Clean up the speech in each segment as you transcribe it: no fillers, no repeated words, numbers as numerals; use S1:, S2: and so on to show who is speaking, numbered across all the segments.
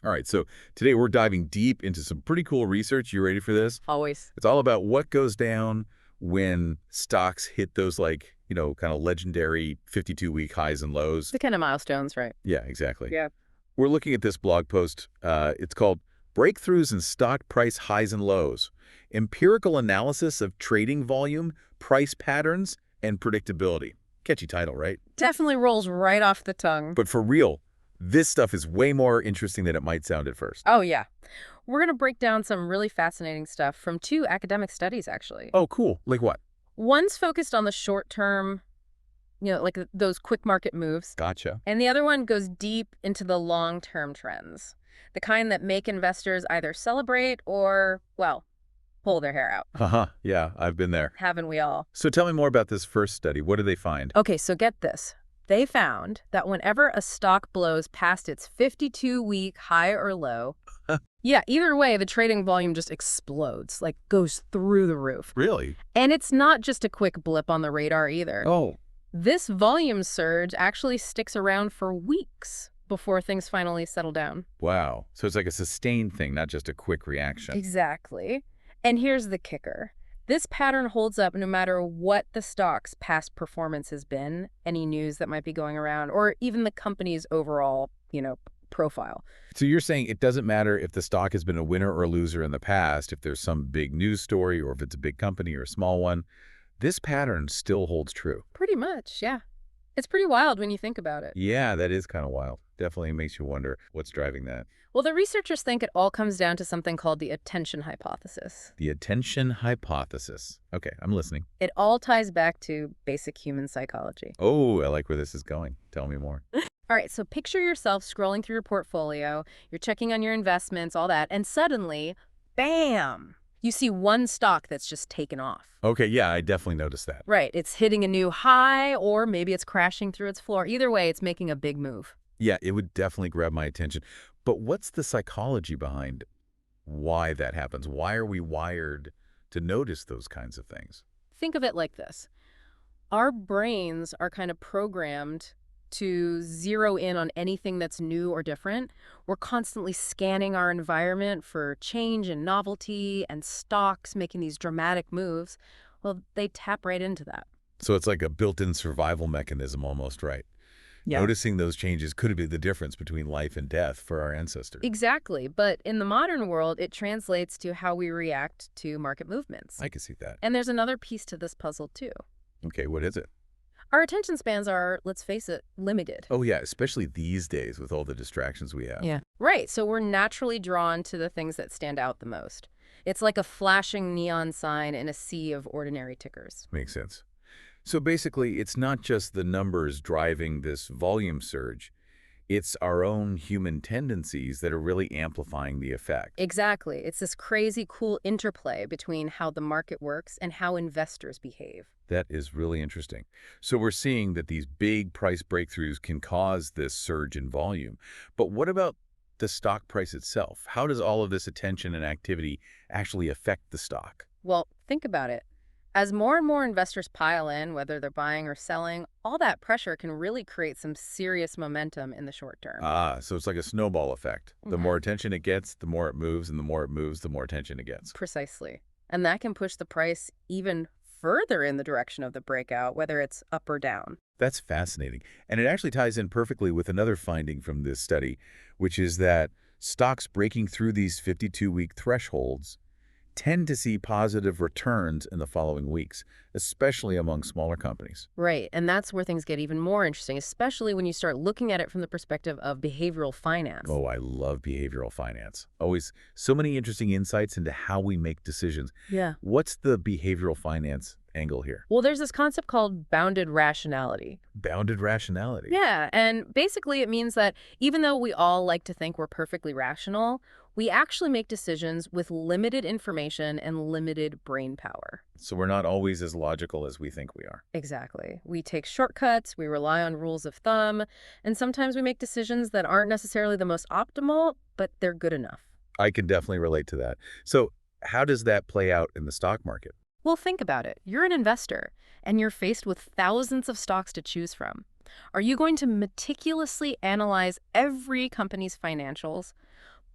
S1: All right, so today we're diving deep into some pretty cool research. You ready for this?
S2: Always.
S1: It's all about what goes down when stocks hit those, like, kind of legendary 52-week highs and lows.
S2: The kind of milestones, right?
S1: Yeah, exactly.
S2: Yeah.
S1: We're looking at this blog post. It's called Breakthroughs in Stock Price Highs and Lows, Empirical Analysis of Trading Volume, Price Patterns, and Predictability. Catchy title, right?
S2: Definitely rolls right off the tongue.
S1: But for real, this stuff is way more interesting than it might sound at first.
S2: Oh, yeah. We're going to break down some really fascinating stuff from 2 academic studies, actually.
S1: Oh, cool. Like what?
S2: One's focused on the short term, like those quick market moves.
S1: Gotcha.
S2: And the other one goes deep into the long-term trends, the kind that make investors either celebrate or, well, pull their hair out.
S1: Uh-huh. Yeah, I've been there.
S2: Haven't we all?
S1: So tell me more about this first study. What did they find?
S2: Okay, so get this. They found that whenever a stock blows past its 52-week high or low, yeah, either way, the trading volume just explodes, like goes through the roof.
S1: Really?
S2: And it's not just a quick blip on the radar either.
S1: Oh.
S2: This volume surge actually sticks around for weeks before things finally settle down.
S1: Wow. So it's like a sustained thing, not just a quick reaction.
S2: Exactly. And here's the kicker. This pattern holds up no matter what the stock's past performance has been, any news that might be going around, or even the company's overall, profile.
S1: So you're saying it doesn't matter if the stock has been a winner or a loser in the past, if there's some big news story, or if it's a big company or a small one, this pattern still holds true.
S2: Pretty much, yeah. It's pretty wild when you think about it.
S1: Yeah, that is kind of wild. Definitely makes you wonder what's driving that.
S2: Well, the researchers think it all comes down to something called the attention hypothesis.
S1: The attention hypothesis. Okay, I'm listening.
S2: It all ties back to basic human psychology.
S1: Oh, I like where this is going. Tell me more.
S2: All right, so picture yourself scrolling through your portfolio, you're checking on your investments, all that, and suddenly, bam, you see one stock that's just taken off.
S1: Okay, yeah, I definitely noticed that.
S2: Right, it's hitting a new high, or maybe it's crashing through its floor. Either way, it's making a big move.
S1: Yeah, it would definitely grab my attention. But what's the psychology behind why that happens? Why are we wired to notice those kinds of things?
S2: Think of it like this. Our brains are kind of programmed to zero in on anything that's new or different. We're constantly scanning our environment for change and novelty, and stocks making these dramatic moves. Well, they tap right into that.
S1: So it's like a built-in survival mechanism almost, right?
S2: Yeah.
S1: Noticing those changes could be the difference between life and death for our ancestors.
S2: Exactly. But in the modern world, it translates to how we react to market movements.
S1: I can see that.
S2: And there's another piece to this puzzle, too.
S1: Okay, what is it?
S2: Our attention spans are, let's face it, limited.
S1: Oh, yeah, especially these days with all the distractions we have.
S2: Yeah. Right. So we're naturally drawn to the things that stand out the most. It's like a flashing neon sign in a sea of ordinary tickers.
S1: Makes sense. So basically, it's not just the numbers driving this volume surge. It's our own human tendencies that are really amplifying the effect.
S2: Exactly. It's this crazy cool interplay between how the market works and how investors behave.
S1: That is really interesting. So we're seeing that these big price breakthroughs can cause this surge in volume. But what about the stock price itself? How does all of this attention and activity actually affect the stock?
S2: Well, think about it. As more and more investors pile in, whether they're buying or selling, all that pressure can really create some serious momentum in the short term.
S1: Ah, so it's like a snowball effect. The
S2: Mhm.
S1: more attention it gets, the more it moves, and the more it moves, the more attention it gets.
S2: Precisely. And that can push the price even further in the direction of the breakout, whether it's up or down.
S1: That's fascinating. And it actually ties in perfectly with another finding from this study, which is that stocks breaking through these 52-week thresholds tend to see positive returns in the following weeks, especially among smaller companies.
S2: Right, and that's where things get even more interesting, especially when you start looking at it from the perspective of behavioral finance.
S1: Oh, I love behavioral finance. Always so many interesting insights into how we make decisions.
S2: Yeah.
S1: What's the behavioral finance angle here?
S2: Well, there's this concept called bounded rationality.
S1: Bounded rationality.
S2: Yeah, and basically it means that even though we all like to think we're perfectly rational, we actually make decisions with limited information and limited brain power.
S1: So we're not always as logical as we think we are.
S2: Exactly. We take shortcuts, we rely on rules of thumb, and sometimes we make decisions that aren't necessarily the most optimal, but they're good enough.
S1: I can definitely relate to that. So how does that play out in the stock market?
S2: Well, think about it. You're an investor, and you're faced with thousands of stocks to choose from. Are you going to meticulously analyze every company's financials,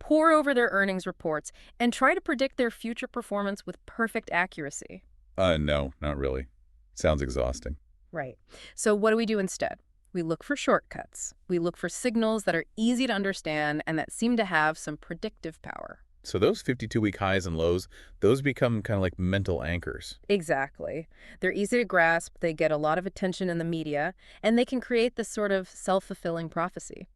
S2: pore over their earnings reports, and try to predict their future performance with perfect accuracy.
S1: No, not really. Sounds exhausting.
S2: Right. So what do we do instead? We look for shortcuts. We look for signals that are easy to understand and that seem to have some predictive power.
S1: So those 52-week highs and lows, those become kind of like mental anchors.
S2: Exactly. They're easy to grasp, they get a lot of attention in the media, and they can create this sort of self-fulfilling prophecy.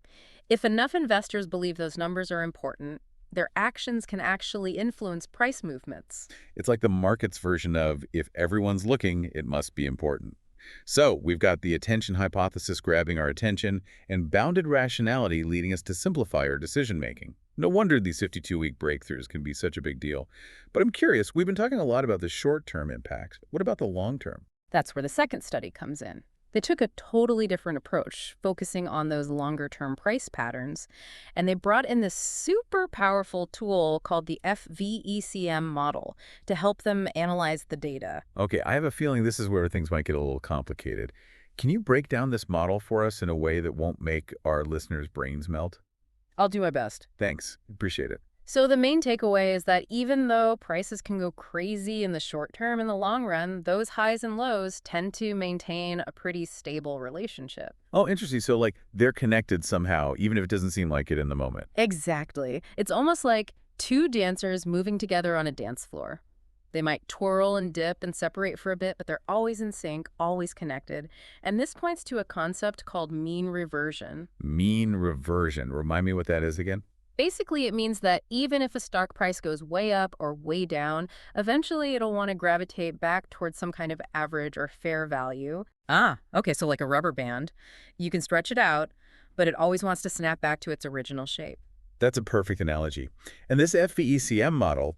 S2: If enough investors believe those numbers are important, their actions can actually influence price movements.
S1: It's like the market's version of, if everyone's looking, it must be important. So we've got the attention hypothesis grabbing our attention and bounded rationality leading us to simplify our decision-making. No wonder these 52-week breakthroughs can be such a big deal. But I'm curious, we've been talking a lot about the short-term impact. What about the long-term?
S2: That's where the second study comes in. They took a totally different approach, focusing on those longer-term price patterns, and they brought in this super powerful tool called the FVECM model to help them analyze the data.
S1: Okay, I have a feeling this is where things might get a little complicated. Can you break down this model for us in a way that won't make our listeners' brains melt?
S2: I'll do my best.
S1: Thanks. Appreciate it.
S2: So the main takeaway is that even though prices can go crazy in the short term, in the long run, those highs and lows tend to maintain a pretty stable relationship.
S1: Oh, interesting. So, like, they're connected somehow, even if it doesn't seem like it in the moment.
S2: Exactly. It's almost like two dancers moving together on a dance floor. They might twirl and dip and separate for a bit, but they're always in sync, always connected. And this points to a concept called mean reversion.
S1: Mean reversion. Remind me what that is again?
S2: Basically, it means that even if a stock price goes way up or way down, eventually it'll want to gravitate back towards some kind of average or fair value. Ah, okay, so like a rubber band. You can stretch it out, but it always wants to snap back to its original shape.
S1: That's a perfect analogy. And this FVECM model,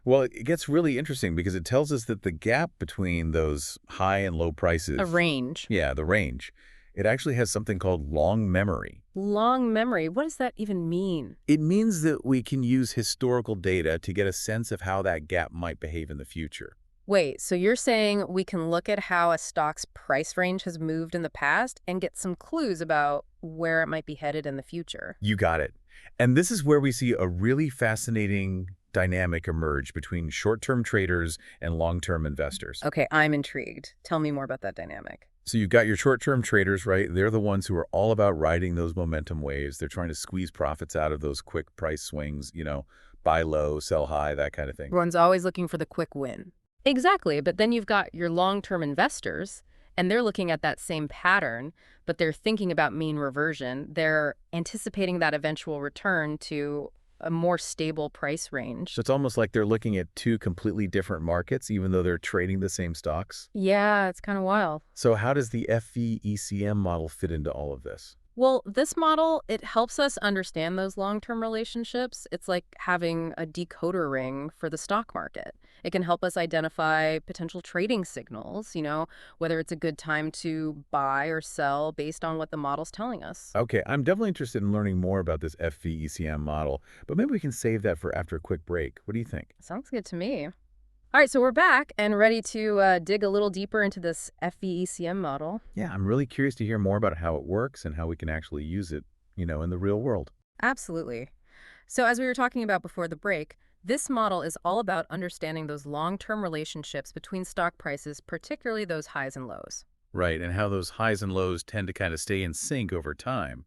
S1: well, it gets really interesting because it tells us that the gap between those high and low prices,
S2: A range.
S1: yeah, the range, it actually has something called long memory.
S2: Long memory. What does that even mean?
S1: It means that we can use historical data to get a sense of how that gap might behave in the future.
S2: Wait, so you're saying we can look at how a stock's price range has moved in the past and get some clues about where it might be headed in the future?
S1: You got it. And this is where we see a really fascinating dynamic emerge between short-term traders and long-term investors.
S2: Okay, I'm intrigued. Tell me more about that dynamic.
S1: So you've got your short-term traders, right? They're the ones who are all about riding those momentum waves. They're trying to squeeze profits out of those quick price swings, buy low, sell high, that kind of thing.
S2: Everyone's always looking for the quick win. Exactly, but then you've got your long-term investors, and they're looking at that same pattern, but they're thinking about mean reversion. They're anticipating that eventual return to a more stable price range.
S1: So it's almost like they're looking at two completely different markets, even though they're trading the same stocks.
S2: Yeah, it's kind of wild.
S1: So how does the FVECM model fit into all of this?
S2: Well, this model, it helps us understand those long-term relationships. It's like having a decoder ring for the stock market. It can help us identify potential trading signals, whether it's a good time to buy or sell based on what the model's telling us.
S1: Okay, I'm definitely interested in learning more about this FVECM model, but maybe we can save that for after a quick break. What do you think?
S2: Sounds good to me. All right, so we're back and ready to dig a little deeper into this FVECM model.
S1: Yeah, I'm really curious to hear more about how it works and how we can actually use it, in the real world.
S2: Absolutely. So as we were talking about before the break, this model is all about understanding those long-term relationships between stock prices, particularly those highs and lows.
S1: Right, and how those highs and lows tend to kind of stay in sync over time,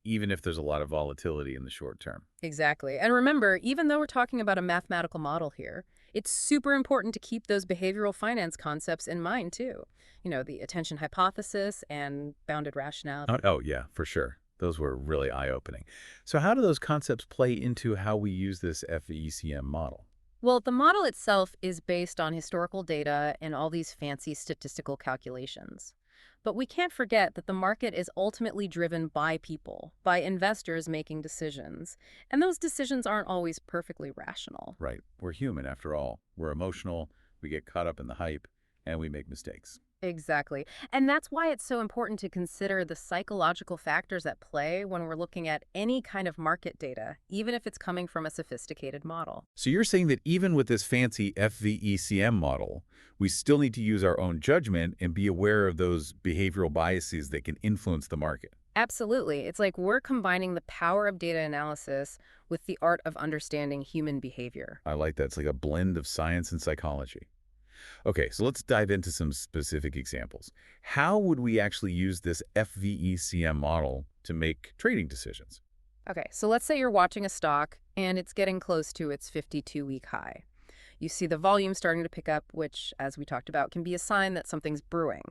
S1: even if there's a lot of volatility in the short term.
S2: Exactly. And remember, even though we're talking about a mathematical model here, it's super important to keep those behavioral finance concepts in mind, too. The attention hypothesis and bounded rationality.
S1: Oh, yeah, for sure. Those were really eye-opening. So how do those concepts play into how we use this FVECM model?
S2: Well, the model itself is based on historical data and all these fancy statistical calculations. But we can't forget that the market is ultimately driven by people, by investors making decisions. And those decisions aren't always perfectly rational.
S1: Right. We're human, after all. We're emotional, we get caught up in the hype, and we make mistakes.
S2: Exactly. And that's why it's so important to consider the psychological factors at play when we're looking at any kind of market data, even if it's coming from a sophisticated model.
S1: So you're saying that even with this fancy FVECM model, we still need to use our own judgment and be aware of those behavioral biases that can influence the market.
S2: Absolutely. It's like we're combining the power of data analysis with the art of understanding human behavior.
S1: I like that. It's like a blend of science and psychology. Okay, so let's dive into some specific examples. How would we actually use this FVECM model to make trading decisions?
S2: Okay, so let's say you're watching a stock and it's getting close to its 52-week high. You see the volume starting to pick up, which, as we talked about, can be a sign that something's brewing.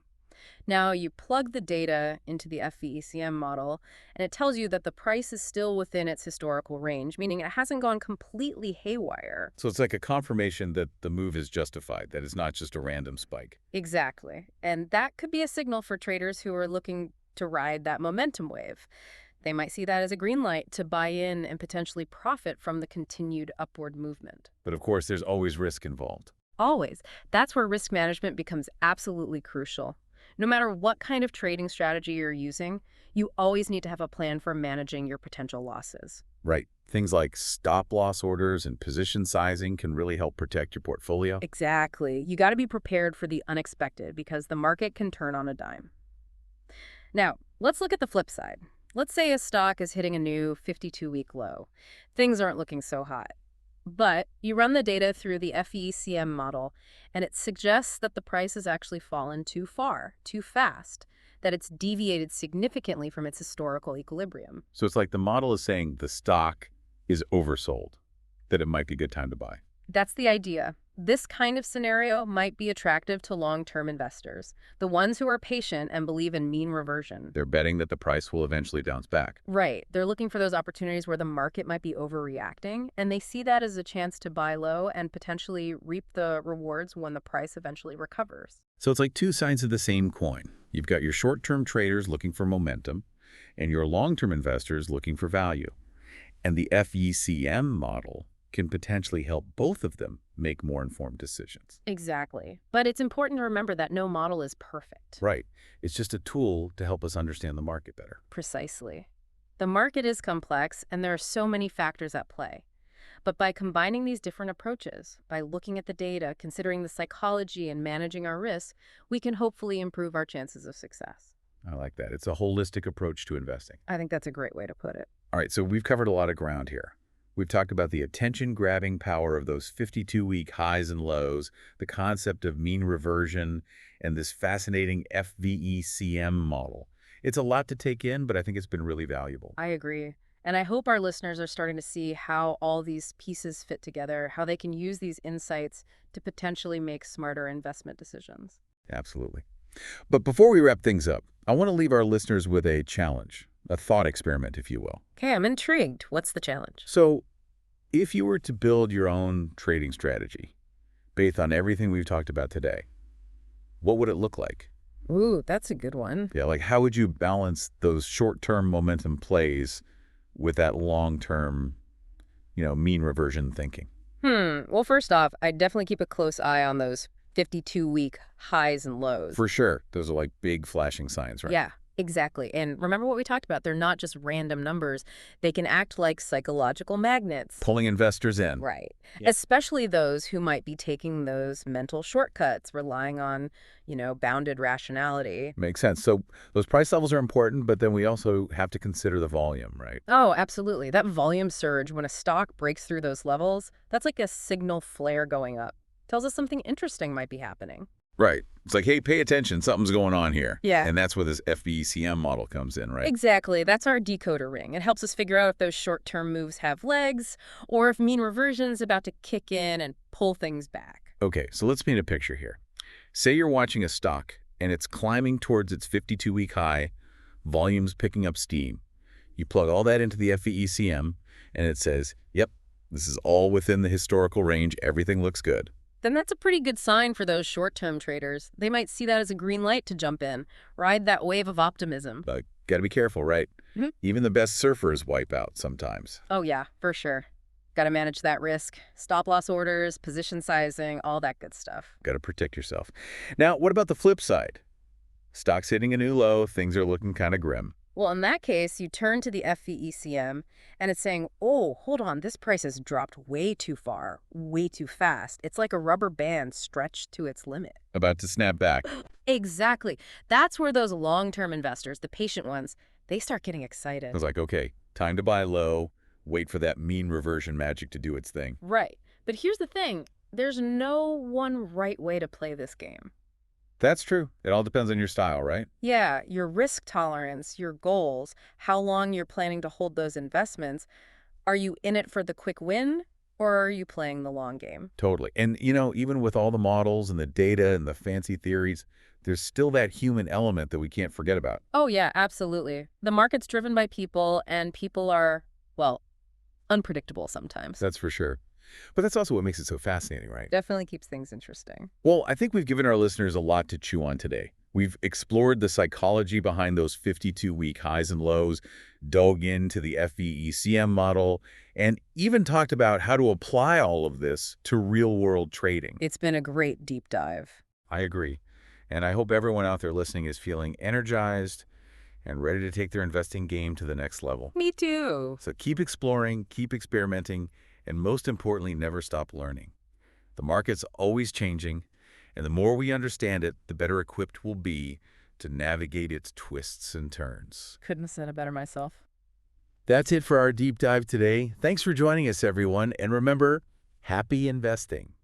S2: Now, you plug the data into the FVECM model, and it tells you that the price is still within its historical range, meaning it hasn't gone completely haywire.
S1: So it's like a confirmation that the move is justified, that it's not just a random spike.
S2: Exactly. And that could be a signal for traders who are looking to ride that momentum wave. They might see that as a green light to buy in and potentially profit from the continued upward movement.
S1: But of course, there's always risk involved.
S2: Always. That's where risk management becomes absolutely crucial. No matter what kind of trading strategy you're using, you always need to have a plan for managing your potential losses.
S1: Right. Things like stop loss orders and position sizing can really help protect your portfolio.
S2: Exactly. You got to be prepared for the unexpected because the market can turn on a dime. Now, let's look at the flip side. Let's say a stock is hitting a new 52-week low. Things aren't looking so hot. But you run the data through the FECM model, and it suggests that the price has actually fallen too far, too fast, that it's deviated significantly from its historical equilibrium.
S1: So it's like the model is saying the stock is oversold, that it might be a good time to buy.
S2: That's the idea. This kind of scenario might be attractive to long-term investors, the ones who are patient and believe in mean reversion.
S1: They're betting that the price will eventually bounce back.
S2: Right. They're looking for those opportunities where the market might be overreacting, and they see that as a chance to buy low and potentially reap the rewards when the price eventually recovers.
S1: So it's like two sides of the same coin. You've got your short-term traders looking for momentum and your long-term investors looking for value. And the FECM model can potentially help both of them make more informed decisions.
S2: Exactly. But it's important to remember that no model is perfect.
S1: Right. It's just a tool to help us understand the market better.
S2: Precisely. The market is complex, and there are so many factors at play. But by combining these different approaches, by looking at the data, considering the psychology, and managing our risks, we can hopefully improve our chances of success.
S1: I like that. It's a holistic approach to investing.
S2: I think that's a great way to put it.
S1: All right, so we've covered a lot of ground here. We've talked about the attention-grabbing power of those 52-week highs and lows, the concept of mean reversion, and this fascinating FVECM model. It's a lot to take in, but I think it's been really valuable.
S2: I agree. And I hope our listeners are starting to see how all these pieces fit together, how they can use these insights to potentially make smarter investment decisions.
S1: Absolutely. But before we wrap things up, I want to leave our listeners with a challenge, a thought experiment, if you will.
S2: Okay, I'm intrigued. What's the challenge?
S1: So, if you were to build your own trading strategy based on everything we've talked about today, what would it look like?
S2: Ooh, that's a good one.
S1: Yeah, like how would you balance those short-term momentum plays with that long-term, mean reversion thinking?
S2: Well, first off, I'd definitely keep a close eye on those 52-week highs and lows.
S1: For sure. Those are like big flashing signs, right?
S2: Yeah, exactly. And remember what we talked about. They're not just random numbers. They can act like psychological magnets.
S1: Pulling investors in.
S2: Right.
S1: Yeah.
S2: Especially those who might be taking those mental shortcuts, relying on, bounded rationality.
S1: Makes sense. So those price levels are important, but then we also have to consider the volume, right?
S2: Oh, absolutely. That volume surge, when a stock breaks through those levels, that's like a signal flare going up. Tells us something interesting might be happening.
S1: Right. It's like, hey, pay attention. Something's going on here.
S2: Yeah.
S1: And that's where this FVECM model comes in, right?
S2: Exactly. That's our decoder ring. It helps us figure out if those short-term moves have legs or if mean reversion is about to kick in and pull things back.
S1: Okay, so let's paint a picture here. Say you're watching a stock and it's climbing towards its 52-week high, volume's picking up steam. You plug all that into the FVECM and it says, yep, this is all within the historical range. Everything looks good.
S2: Then that's a pretty good sign for those short-term traders. They might see that as a green light to jump in, ride that wave of optimism.
S1: But gotta be careful, right?
S2: Mhm.
S1: Even the best surfers wipe out sometimes.
S2: Oh yeah, for sure. Got to manage that risk. Stop-loss orders, position sizing, all that good stuff.
S1: Gotta protect yourself. Now, what about the flip side? Stock's hitting a new low, things are looking kind of grim.
S2: Well, in that case, you turn to the FVECM, and it's saying, oh, hold on, this price has dropped way too far, way too fast. It's like a rubber band stretched to its limit.
S1: About to snap back.
S2: Exactly. That's where those long-term investors, the patient ones, they start getting
S1: I
S2: excited.
S1: was like, okay, time to buy low, wait for that mean reversion magic to do its thing.
S2: Right. But here's the thing. There's no one right way to play this game.
S1: That's true. It all depends on your style, right?
S2: Yeah, your risk tolerance, your goals, how long you're planning to hold those investments. Are you in it for the quick win, or are you playing the long game?
S1: Totally. And, even with all the models and the data and the fancy theories, there's still that human element that we can't forget about.
S2: Oh, yeah, absolutely. The market's driven by people, and people are, well, unpredictable sometimes.
S1: That's for sure. But that's also what makes it so fascinating, right?
S2: Definitely keeps things interesting.
S1: Well, I think we've given our listeners a lot to chew on today. We've explored the psychology behind those 52-week highs and lows, dug into the FVECM model, and even talked about how to apply all of this to real-world trading.
S2: It's been a great deep dive.
S1: I agree. And I hope everyone out there listening is feeling energized and ready to take their investing game to the next level.
S2: Me too.
S1: So keep exploring, keep experimenting, and most importantly, never stop learning. The market's always changing, and the more we understand it, the better equipped we'll be to navigate its twists and turns.
S2: Couldn't have said it better myself.
S1: That's it for our deep dive today. Thanks for joining us, everyone, and remember, happy investing.